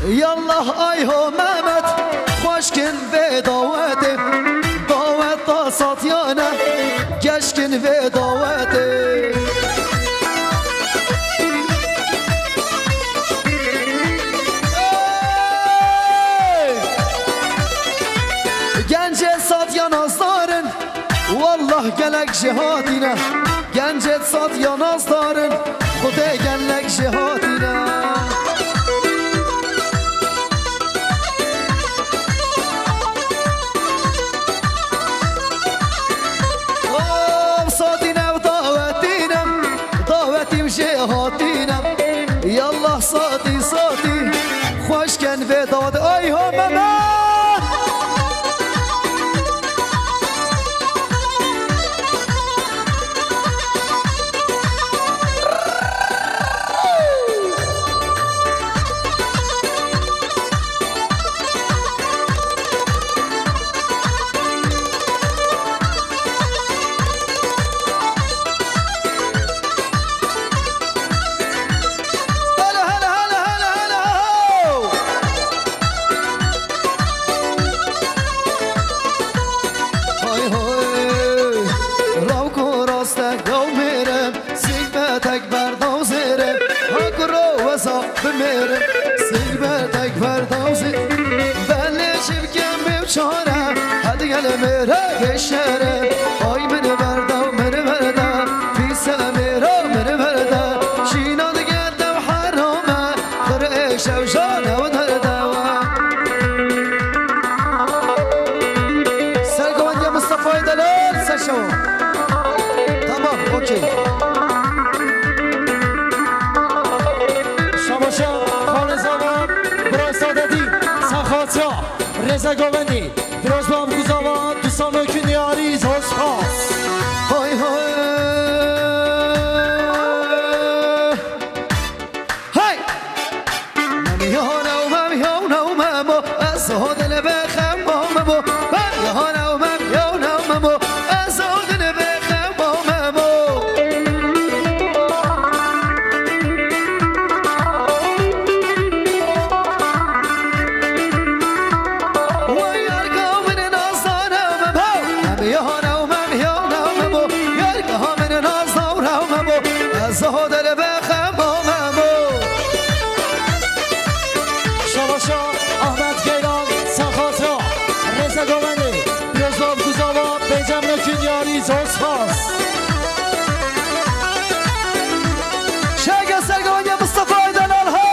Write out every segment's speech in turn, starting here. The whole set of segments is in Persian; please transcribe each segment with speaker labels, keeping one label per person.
Speaker 1: يلا ايهو مامت خوشكن في دعوتي دعوت ساتيانا جشكن في دعوتي گنج ساتیان آزدارن والله گلک جهادینا گنج ساتیان آزدارن خدا گلک جهادینا يلا صوتي صوتي خوش كان في دود اي هو ماما بمیرم سیبتک پردازی بلشم کم بچاره هدی گل میره بشره آی منو بردم منو بردم پیسه میره منو بردم شینا دیگه دو حرامه خرش و جانه و دردم سرگوان یا مصطفی دلال سرشو تمام اوکی رضا گوندی دراز با هم گوزاوان دوستان مکن یاریز هسپاس های های های ممیانو ممو از هدل بخم ممو ممیانو ممو از هدل بخم ممو زهدل بخم مامو شباشا احمد گیلان سخاطرا رضا گوندی بیازداب گوزاوا بیجم نکن یاری زوسپاس شاگه سرگوانی مصطفی دلال ها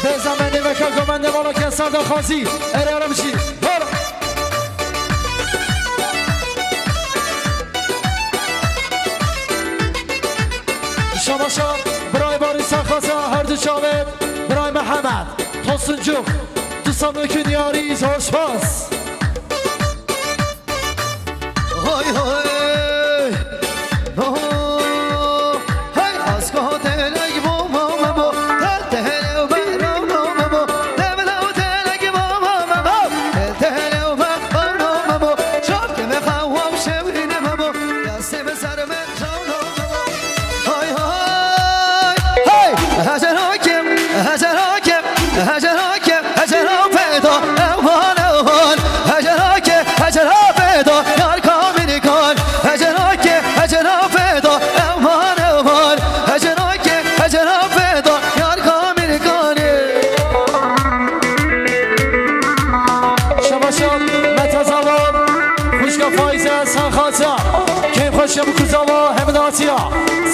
Speaker 1: بزمنی و که گوندی والا که سرده خوازی اراره بشی برو شباشا برای باری سخواسا هر دو شاوید برای محمد توسن جوخ دوستان بکن یاری زوشپاس های های خوشم کوزاوا همداتیا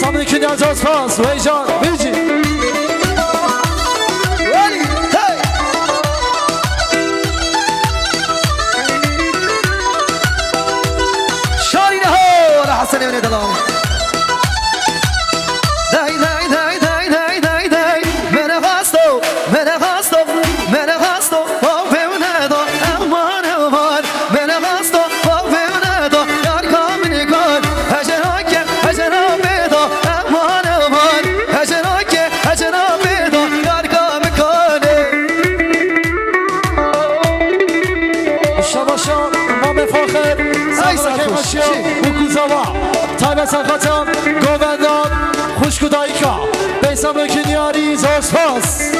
Speaker 1: سامن کنیا جاز پاس ویجان بیجی ولی هی شاری نهار حسن ابن دلال دای دای دای دای دای دای دای من خواستو
Speaker 2: کمپاشیا و کوزاوا تایب سخاتم گوبندان خوشکودایکا بیسم کنیاری زورسپاس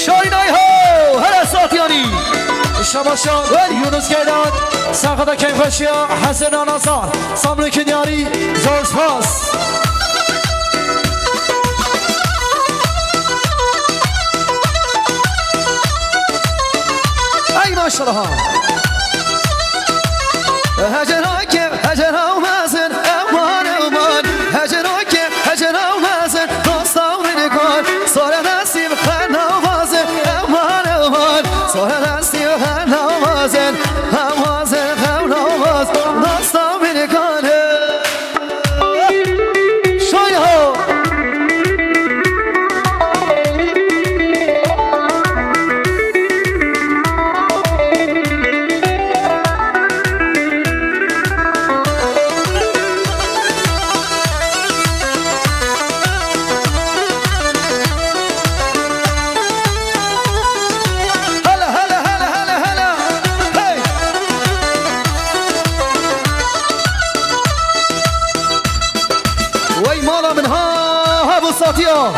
Speaker 1: شاینای هو هر ساتیانی
Speaker 2: شماشان یونس گیدان سخات کمپاشیا حسن آنازار سامر کنیاری زورسپاس
Speaker 1: ای ماشاءالله ها هجران که هجران مزن امان امان هجران که هجران مزن دوستان من کن سر دستی بخیر نوازن امان امان سر دستی بخیر نوازن نوازن خم نواز دوستان من کن شای ها وای مالا منها ابو ساتیا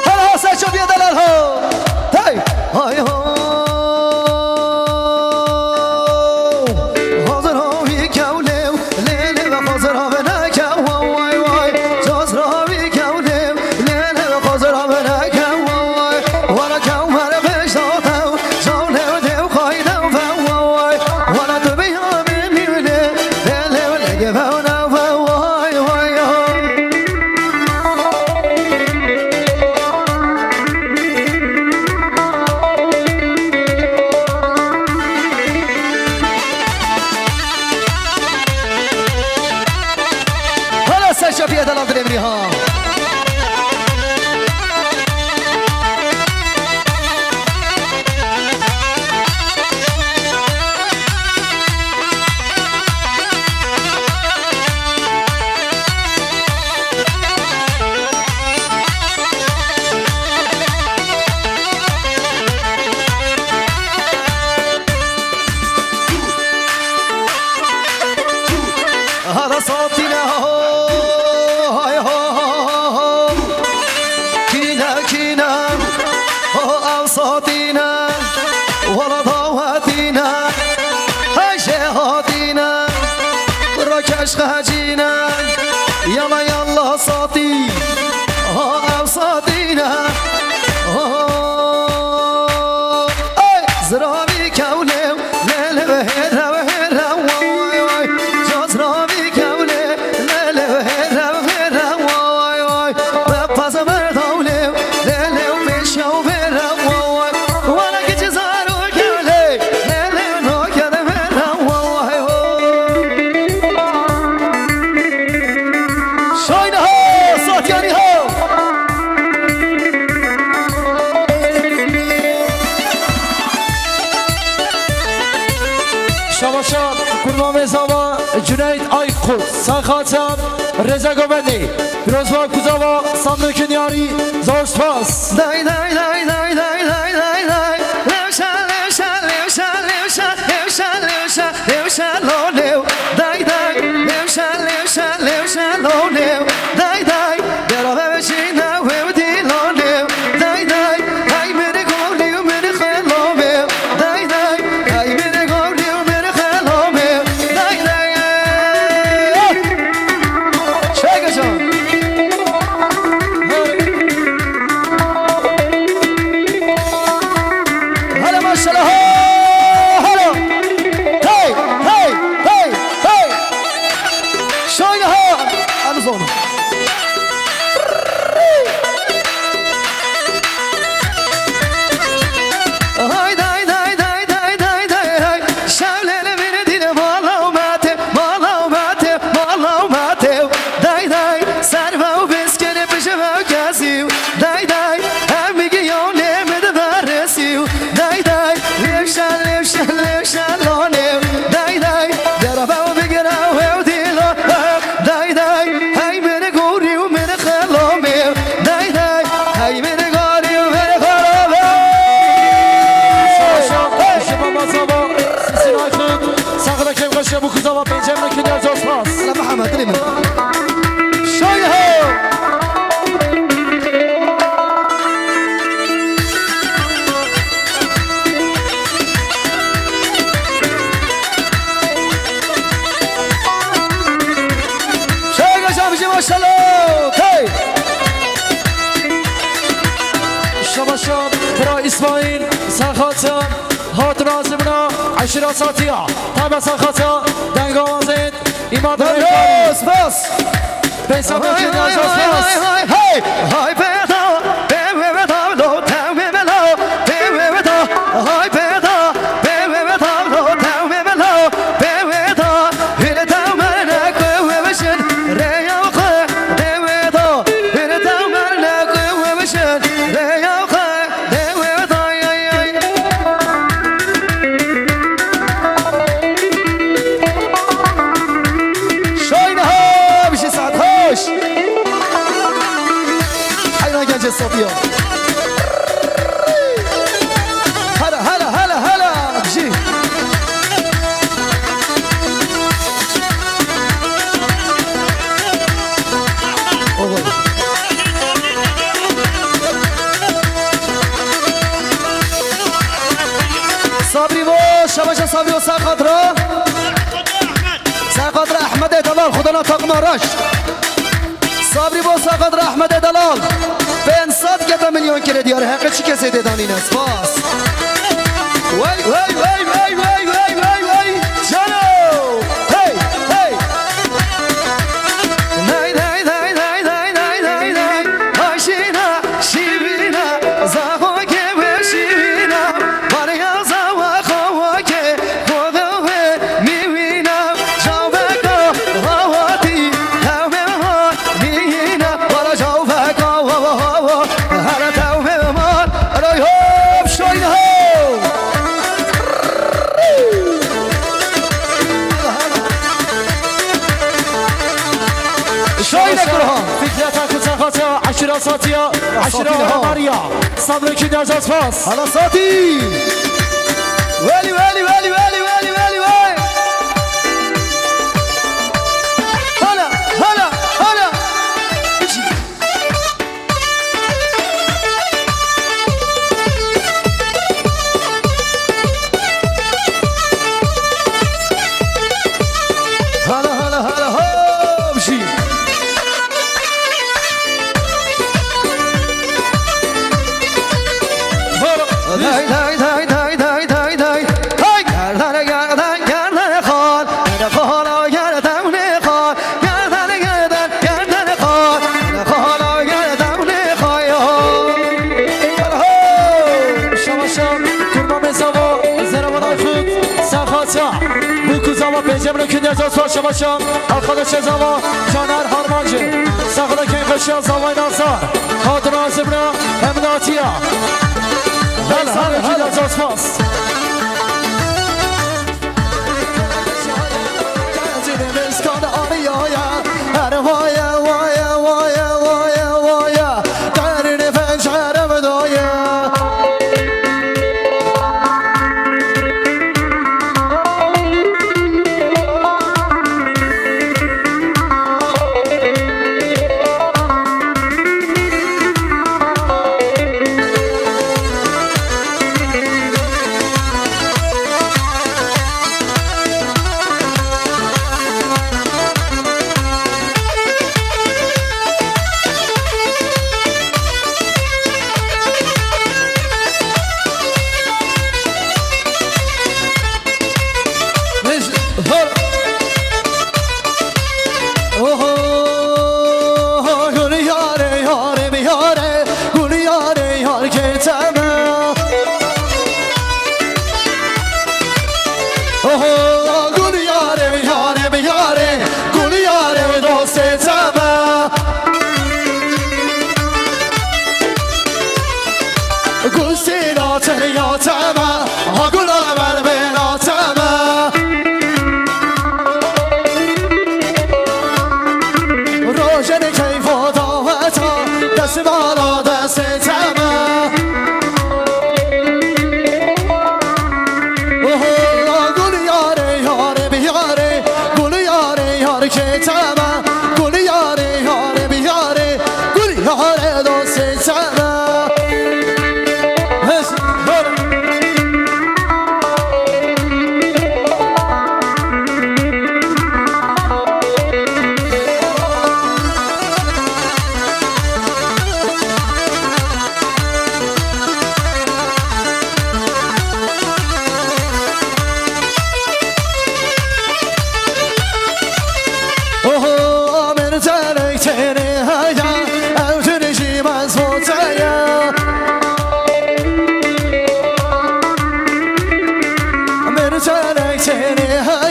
Speaker 1: هلا سچو بیا دلال ها هی های ها شافية دلال دريمري ها هذا صوتنا هاي هو كينا كينا هو صوتنا ولا ضواتنا هاي شهادينا ركش خاجينا يلا يلا صوتي هو صوتنا اي زرابي كولو لا بهرا بهرا واي واي زرابي كولو لا بهرا بهرا واي واي بابا مردولو لا بشو بهرا واي وانا كي زارو كولو لا نو كذا بهرا واي شاينه هو صوت يعني هو
Speaker 2: شماشان کرمام زاوا جنید آیقود سخاتم رزا گوبندی روزوا کوزاوا سامر کنیاری زورسپاس
Speaker 1: دای دای دای دای دای دای دای دای لوشا لوشا لوشا لوشا لوشا لوشا لوشا لولو دای دای لوشا لوشا لوشا لولو دای دای درا بشینا ودی لولو دای دای ای من گولیو من خلومه دای دای ای من گولیو من خلومه دای دای شاگشان
Speaker 2: کوزا و بنجامین کنیار جاز پاس
Speaker 1: انا محمد دلي من شاي هو شاي قشام ما شاء الله هي
Speaker 2: شباشان برا اسماعیل سخاتا هات رازمنا عشرة ساتیا تابع سخاتا دنگ آوازید ایمان داره
Speaker 1: بس بس
Speaker 2: بیسا بکنی از پاس
Speaker 1: هاي هاي بيتا بيتا لو تاوي بلا بيتا هاي بيتا بيتا لو تاوي بلا بيتا هنا تاومنا كوشن ريا وخا بيتا هنا تاومنا كوشن ريا وخا بيتا شاينها بشي ساعة هوش حينا جنج الصوتية هلا هلا هلا هلا بشي والله صبري بو شباشا صبري وساقطرة ساقطرة أحمد دلال خدنا طقم رش صبري بو ساقطرة أحمد دلال بين صدقة مليون كيلو ديار حقا چي كسي داني ناس باس واي واي واي واي واي واي واي واي جانو هاي هاي ناي ناي ناي ناي ناي ناي ناي ناي هاشينا شيبينا زاخوكي وشيبينا باريا زاوا خوكي خذوه ميوينا جاوبكو غواتي هاومها مينا ولا جاوبكو هلا تاومها راي هوب شوينه شوينه كلهم
Speaker 2: فكرتك سخاتا عشرة ساتیا عشرة ماریا صبر کنیار جاز پاس
Speaker 1: هلا صوتي ويلي ويلي ويلي ويلي ويلي ويلي ويلي هلا هلا هلا هلا هلا هلا هو بشي داي داي داي داي داي داي داي هاي قال قال خال انا خال يا دوني خال قال خال يا دوني خال
Speaker 2: شباشان کرمان زوا زرمان خود سخاتا بو کوزا و بنجامین کنیار جاز پاس شباشان آخادش زوا جانر هارمانجه سخاتا که قشیان زوای نازار هات رازمنا امناتیا هلا هلا هلا جاز پاس
Speaker 1: سنه